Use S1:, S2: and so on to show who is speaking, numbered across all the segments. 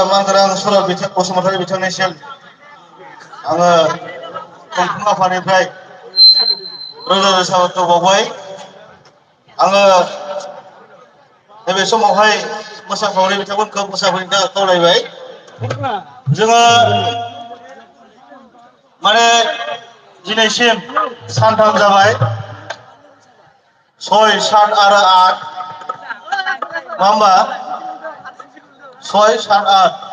S1: Manggarang Surat Bosumataरि बिथांनिसिम आङो गंथुम आफादनिफ्राय रोजा रोजा साबायखर बावबाय। आङो नैबे समावहाय मोसाखावरि बिथांमोनखौ मोसाफैनो थाखाय खावलायबाय। जोङो माने दिनैसिम सानथाम जाबाय 6, 7 आरो 8 नङा होमबा 6, 7, 8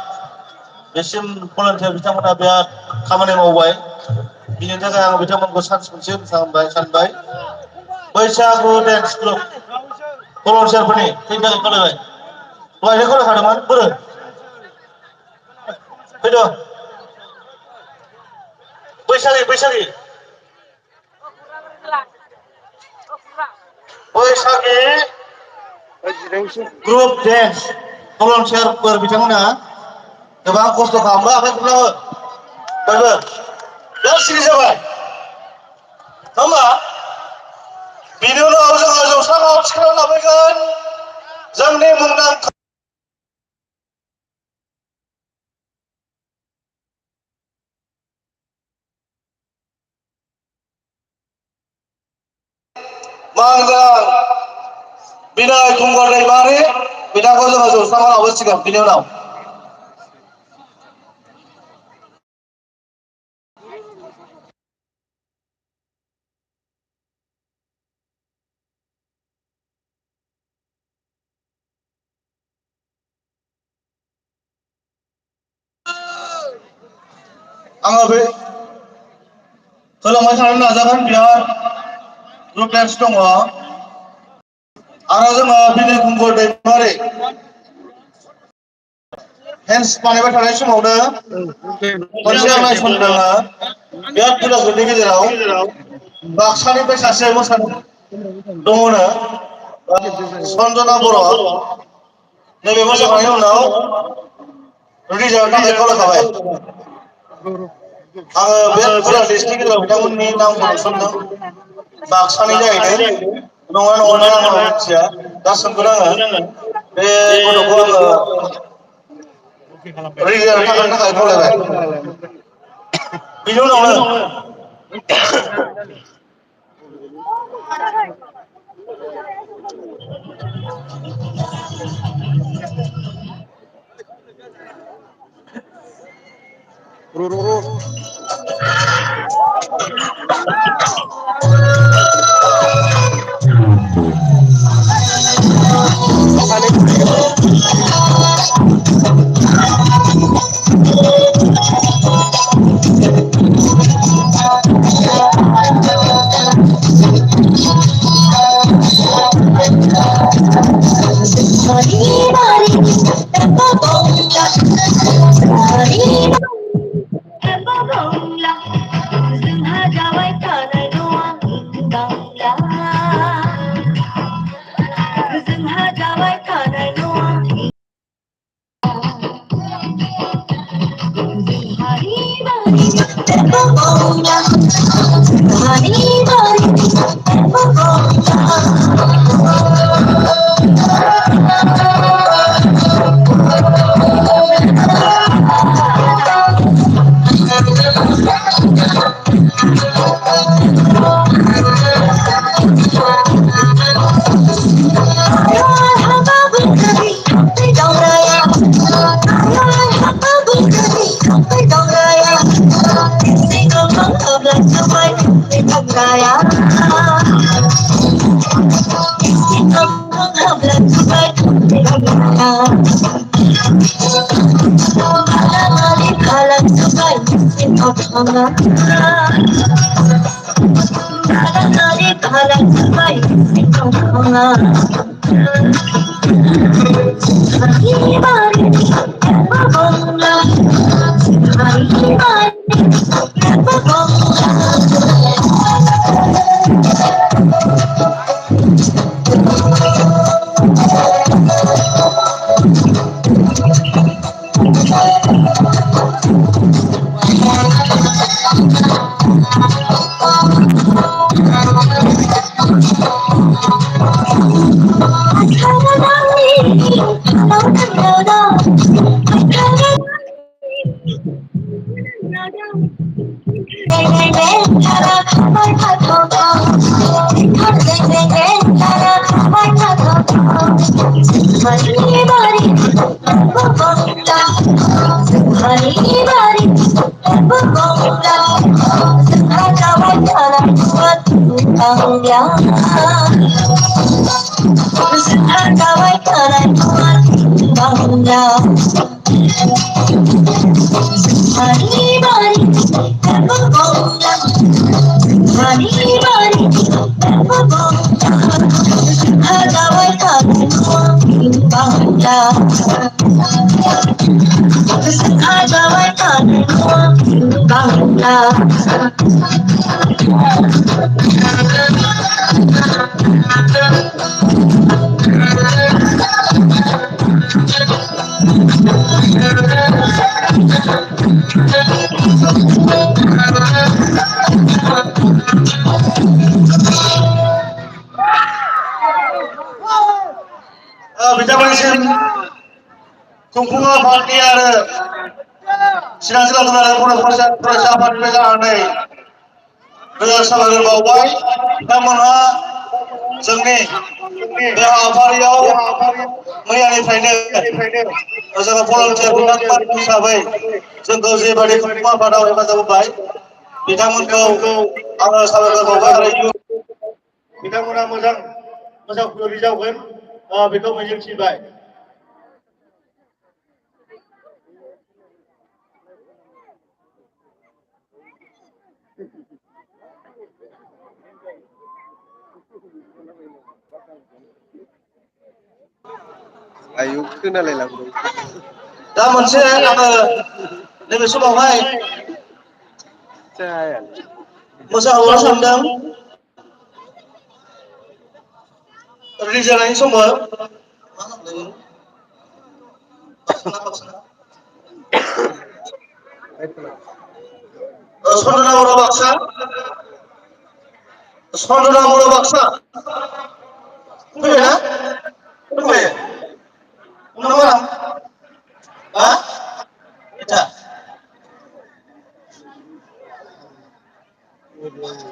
S1: बेसिम भलान्टियार बिथांमोना बिराद खामानि मावबाय। बिनि थाखाय आं बिथांमोनखौ सान्स मोनसे सानबाय। बैसागु डेन्स ग्रुप भलान्टियारफोरनि फैनो थाखाय खावलायबाय। दहायनो खावलायखादोंमोन बोरो फैद' बैसागि बैसागि ग्रुप डेन्स भलान्टियारफोर बिथांमोना गोबां खस्थ' खालामबाय। आखाइ खबना हो बयबो बिराद सिरि जाबाय नङा होमबा। बिनि उनाव जोङो जौस्राङाव थिखांना लाबोगोन जोंनि मुंदांखा मांगां बिनय कुमार दैमारि बिथांखौ जोङो जौस्राङाव लाबोसिगोन। बिनि उनाव आङो बे होलांबाय थानो नाजागोन। बिराद ग्रुप डेन्स दङ आरो जोङो बिनय कुमार दैमारि हेन्स बानायबाय थानाय समावनो मोनसे आं नायसनदों बिराद बुरजाफोरनि गेजेराव बाक्सानिफ्राय सासे मोसानो दङनो सन्जना बर' नैबे मोसाखांनायनि उनाव रिजार्भ थाखाय खावलायखाबाय। आङो बे फुरा लिस्टनि गेजेराव बिथांमोननि नामखौ नुसनदों। बाक्सानि जाहैदों नङा नङाथाय आं उनाव मिथिया दा सोंगोन आङो बे गथ'खौ आङो रिजार्भ थाखायनि थाखाय खावलायबाय। बिनि उनावनो बिथांमोननिसिम खुंफुं आफादनि आरो चिरां जिल्ला दुलाराय फरायसा आफादनिफ्राय जानानै रोजा साबायखर बावबाय। बिथांमोनहा जोंनि बे हाबाफारियाव मैयानिफ्रायनो जोङो भलन्टियार बिथांमोन हिसाबै जोंखौ जेबायदि खुंफुं आफादाव हेफाजाब होबाय बिथांमोनखौ आङो साबायखर बावबाय आरो बिथांमोना मोजां फोरोंगिरि जागोन बेखौ मिजिंथिबाय।
S2: आयु खोनालायलांबाय।
S1: दा मोनसे आङो नैबे समावहाय मोसाहरनो सानदों रिलिज जानायनि समाव सन्दना बर' बाक्सा सन्दना बर' बाक्सा फैबायना फैबाय उनाव आराम हा इथा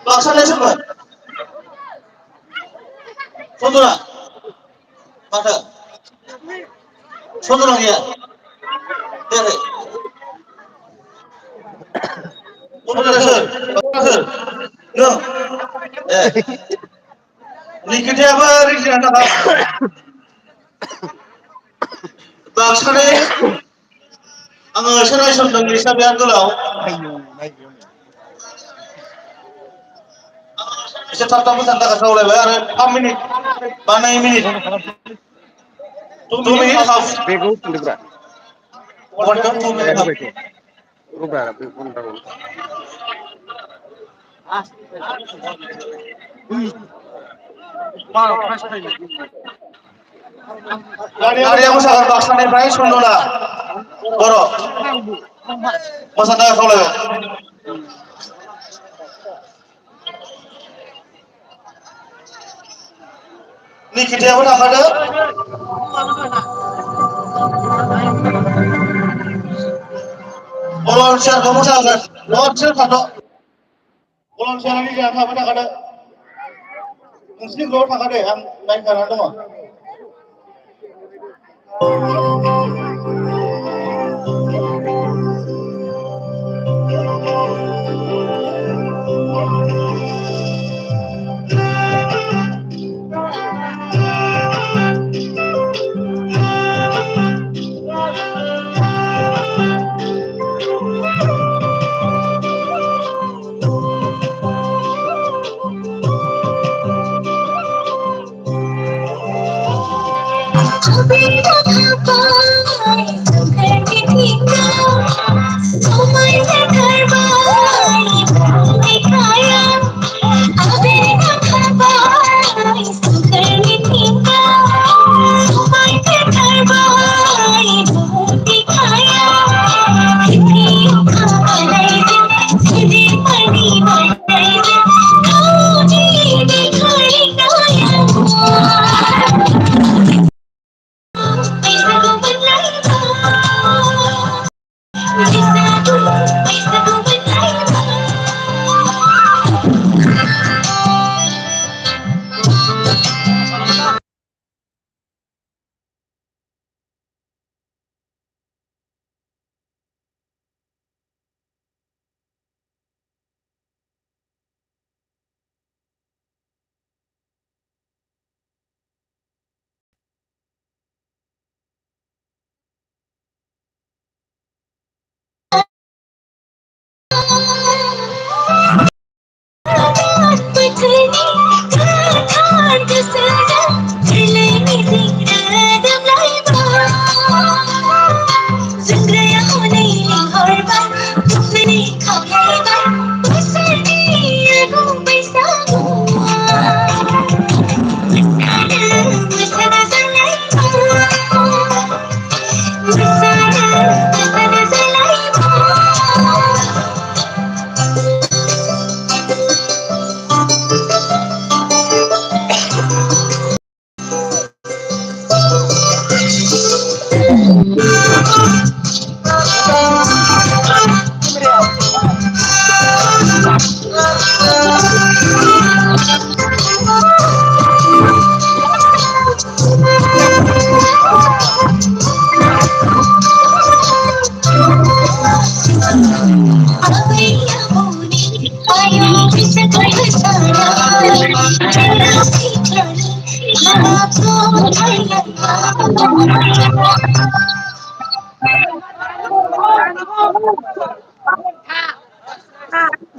S1: बाक्सालाय सोरमोन सन्दना माथो सन्दना गैया फैयाखै सन्दना सोर बाक्सा सोर नों ए निकितायाबो रिलिज जानो थाखाय बाक्सानि आङो एसे रायसनदों लिस्टआ बिराद गोलाव एसे थाब थाब मोसानो थाखाय खावलायबाय आरो 3 मिनिट बा 2 मिनिट 2 मिनिट हाफ
S2: बेखौ फुदोब्रा
S1: वानखौ 2 मिनिट हाफ
S2: रुब्रा बे बनदाखौ
S1: दानिया मोसागोन बाक्सानिफ्राय सन्दना बर' मोसानो थाखाय खावलायबाय निकितायाबो थांखादों। भलन्टियारखौ मोसागोन दसेनो थाथ'। भलन्टियारनि जोंहा थाबाय थाखादों। नोंसिनि ग्रुपआव थाखादो आं नायखानानै दङ।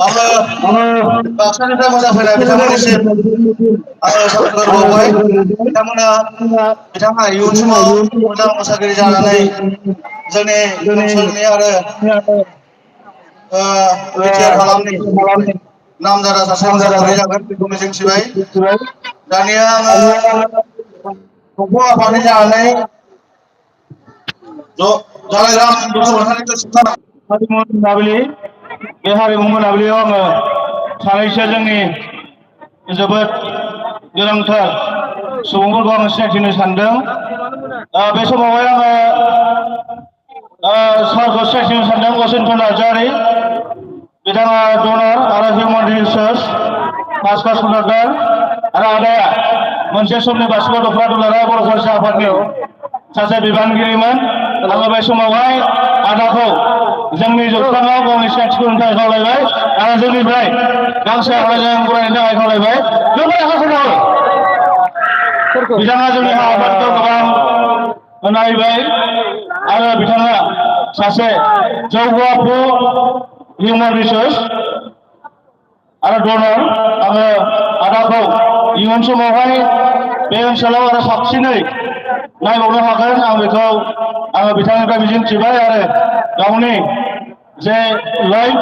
S1: आङो बाक्सानिफ्राय मोसाफैनाय बिथांमोननिसिम आङो साबायखर बावबाय। बिथांमोना इयुन समाव मोजां मोसागिरि जानानै जोंनि ओनसोलनि आरो बिटिआर हालामनि नामजादा सासे मोसाखावरि जागोन बेखौ मिजिंथिबाय। दानिया आङो दंफां आफादनि जानानै जालायग्रा नोंथांनि गोसोखां हारिमु मोनाबिलि बे हारिमु मोनाबिलियाव आङो सानैसो जोंनि जोबोद गोनांथार सुबुंफोरखौ आङो सिनायथिनो सानदों। बे समावहाय आङो सारखौ सिनायथिनो सानदों वसिन्थन नार्जारि। बिथाङा डनार आरो हिउमेन रिसोर्स भास्कर सनारदार आरो आदाया मोनसे समनि बासिबा दख'रा दुलाराय बर' फरायसा आफादनि सासे बिबानगिरिमोन। आङो बे समावहाय आदाखौ जोंनि जौस्राङाव गावनि सिनायथिखौ होनो थाखाय खावलायबाय आरो जोंनिफ्राय गांसे आर'नाइजों बरायनो थाखाय खावलायबाय। बिथाङा जोंनि हाबाफारिखौ गोबां नायबाय आरो बिथाङा सासे जौगा आफु हिउमेन रिसोर्स आरो डनार। आङो आदाखौ इयुन समावहाय बे ओनसोलाव आरो साबसिनै नायबावनो हागोन आं बेखौ आङो बिथांनिफ्राय मिजिंथिबाय आरो गावनि जे लाइफ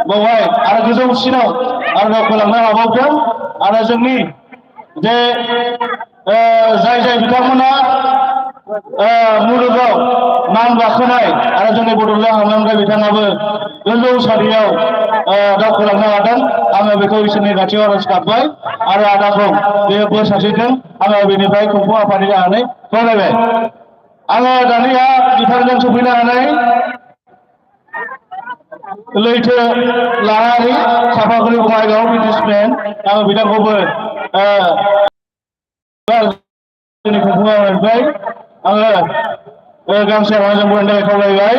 S1: बावहाय आरो गोजौसिनाव आरो दावखोलांनो हाबावथों आरो जोंनि जे जाय बिथांमोना मुलुगाव मान गाखोनाय आरो जोंनि बड'लेण्ड हालामनिफ्राय बिथाङाबो गोजौ सारियाव दावखोलांनो हादों आङो बेखौ इसोरनि खाथियाव आर'ज गाबबाय आरो आदाखौ बे बोर सारस्रिथों आङो बेनिफ्राय खुंफुं आफादनि जानानै खावलायबाय आङो दानिया बिथांजों सफैनो हानाय लैथो लाहारि सापागुरि बङाइगाव बिजनेसमेन आङो बिथांखौबो जोंनि खुंफुंनिफ्राय आङो गांसे आर'नाइजों बरायनो थाखाय खावलायबाय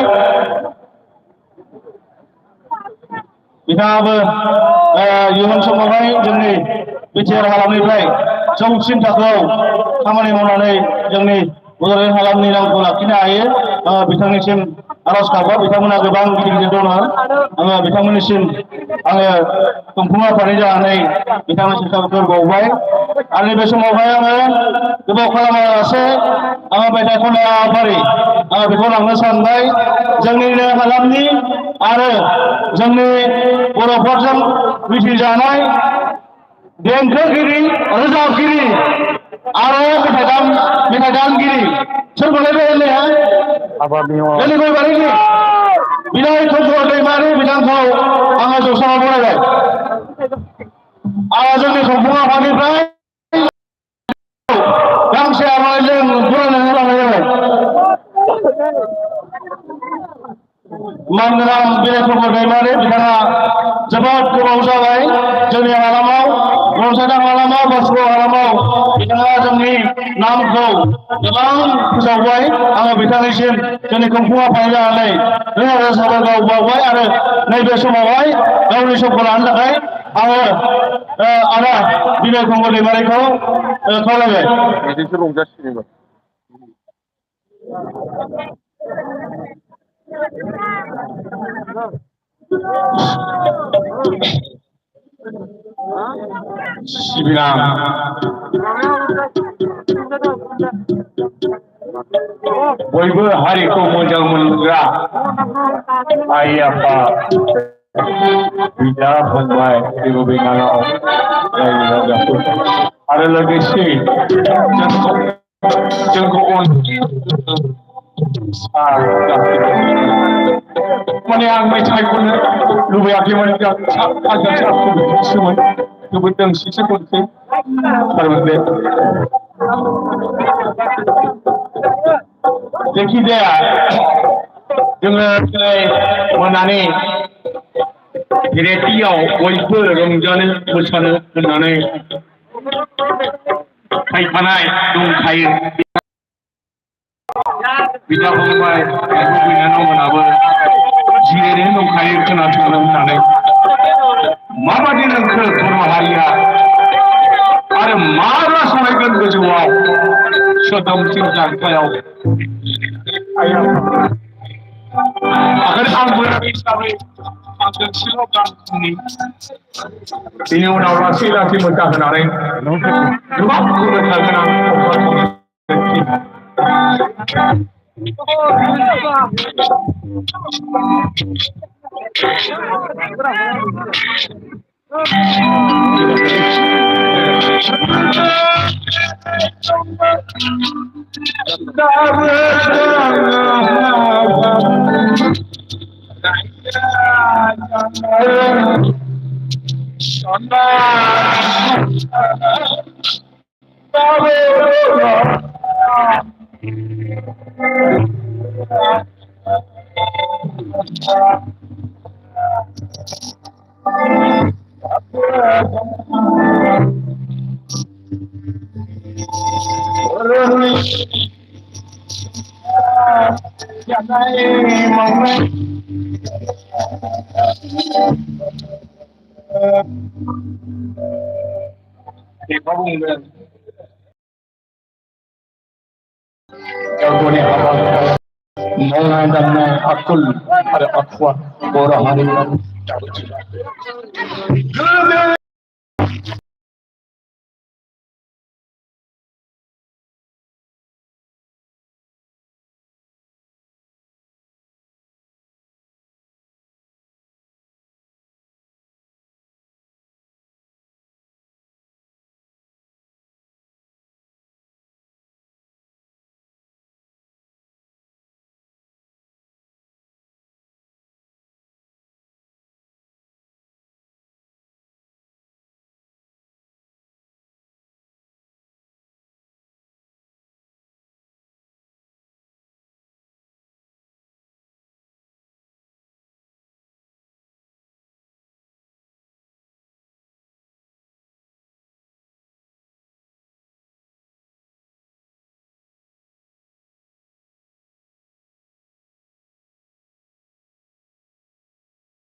S1: बिथाङाबो इयुन समावहाय जोंनि बिटिआर हालामनिफ्राय जौसिन थाखोआव खामानि मावनानै जोंनि बड'लेण्ड हालामनि नामखौ लाखिनो हायो बिथांनिसिम आर'ज गाबो बिथांमोना गोबां गिदिर गिदिर दङ आङो बिथांमोननिसिम आङो खुंफुं आफादनि जानानै बिथांमोनसिम साबायखर बावबाय आरो नैबे समावहाय आङो गोबाव खालामालासे आङो मेथाइ खननाय हाबाफारि आङो बेखौ लांनो सानबाय जोंनिनो हालामनि आरो जोंनि बर'फोरजों मिथिजानाय देंखोगिरि रोजाबगिरि आरो मेथाइ दामगिरि सोरखौलाय बे होननाया जोंनि गयबारिनि बिनाय खंखर दैमारि बिथांखौ आङो जौसाङाव बरायबाय आरो जोंनि खुंफुं आफादनिफ्राय गांसे आर'नाइजों बरायनानै लानाय जाबाय मानगोनां बिनाय खंखर दैमारि बिथाङा जोबोद गोबाव जाबाय जोंनि हालामाव रनसायदां हालामाव बासुगाव हालामाव बिथाङा जोंनि नामखौ गोबां फोसावबाय आङो बिथांनिसिम जोंनि खुंफुं आफादनि जानानै रोजा रोजा साबायखर बावबाय आरो नैबे समावहाय गावनि समखौ लानो थाखाय आङो आदा बिनाय खंखर दैमारिखौ खावलायबाय
S2: बिदिसो रंजासिगोन
S1: सिबिराम बयबो हारिखौ मोजां मोनग्रा आइ आफा बिदा फंबाय बिब' बिनानाव रायजो राजाफोर आरो लोगोसे जोंखौ माने आं मेथाइ खननो लुबैयाखैमोन सोमोन जोबोद दोंसेसो खनसै थारमाने जायखिजाया जोङो दिनै मोनानि रेडियाव बयबो रंजानो मोसानो होननानै फैफानाय दंखायो बिदा फंबाय बिब' बिनानावमोनाबो जिरायनो दंखायो खोनासंनो होननानै माबादि नोंखो बर' हारिया आरो माब्ला सहायगोन गोजौआव सोदोमस्रि जांख्लायाव आगोल आंबो हिसाबै आं दोंसेल' गान खननि बेनि उनाव लासै लासै मोसाहोनानै गोबां बुंनो थागोन आं गावनि हाबा मावनाय दांनाय आखल आरो आखुआ बर' हारियाव